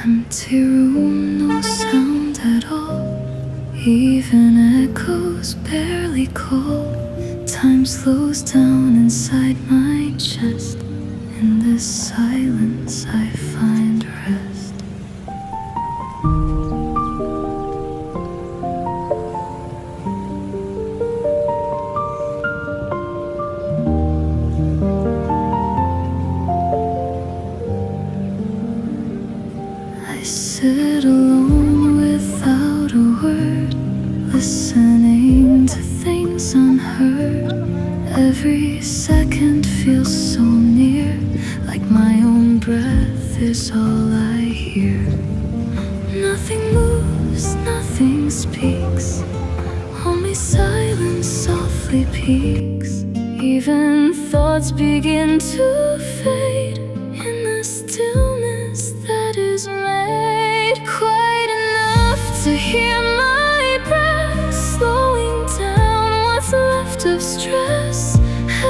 Empty room, no sound at all. Even echoes barely call. Time slows down inside my chest. In this silence I find rest. I sit alone without a word, listening to things unheard. Every second feels so near, like my own breath is all I hear. Nothing moves, nothing speaks, only silence softly peaks. Even thoughts begin to fade in the stillness that is made. Quiet enough to hear my breath slowing down what's left of stress.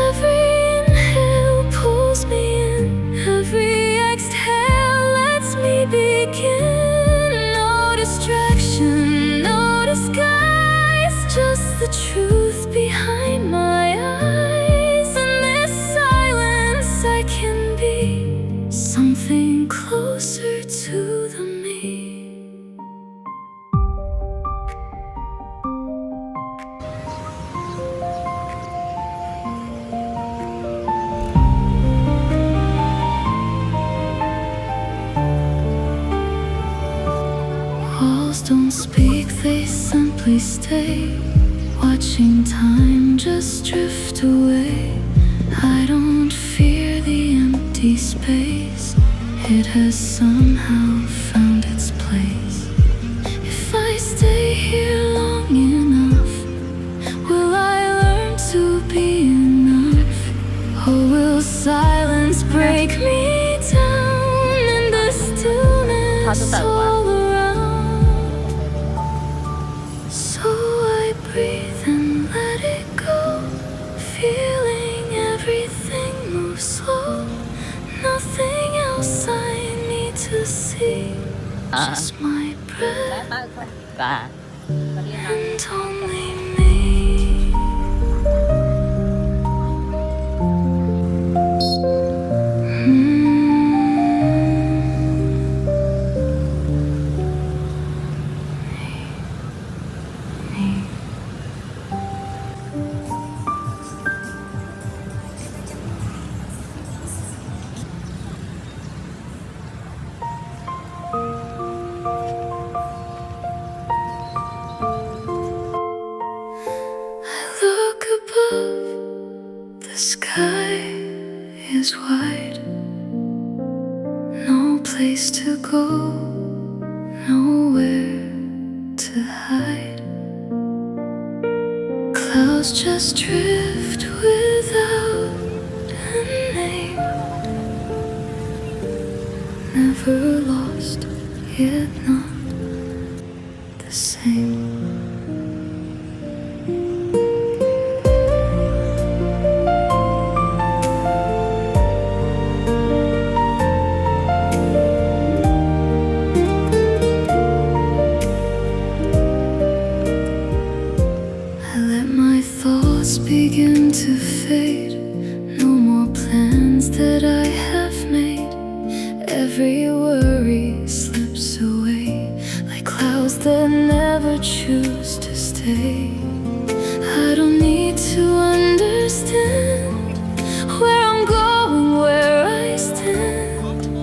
Every inhale pulls me in, every exhale lets me begin. No distraction, no disguise, just the truth behind my eyes. In this silence I can be something closer to the me. Walls don't speak, they simply stay, watching time just drift away. I don't fear the empty space, it has somehow found its place. If I stay here long enough, will I learn to be enough? Or will silence break me down in the stillness all around? So I breathe and let it go, feeling everything move slow. Nothing else I need to see, just my breath and only me. Look above, the sky is wide. No place to go, nowhere to hide. Clouds just drift without a name. Never lost, yet not the same. Thoughts begin to fade, no more plans that I have made. Every worry slips away, like clouds that never choose to stay. I don't need to understand where I'm going, where I stand.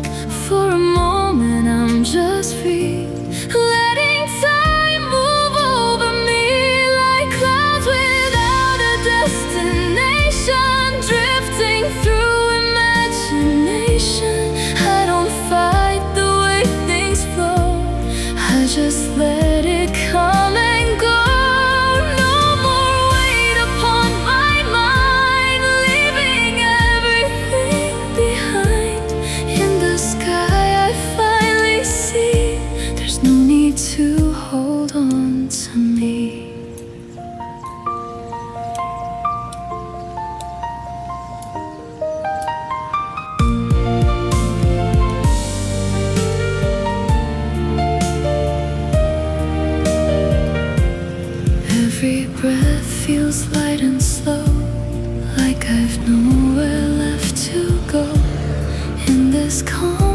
For a moment I'm just free, letting time move over me like clouds without a destination, drifting through imagination. I don't fight the way things flow, I just let it come and go. feels light and slow, like I've nowhere left to go in this calm.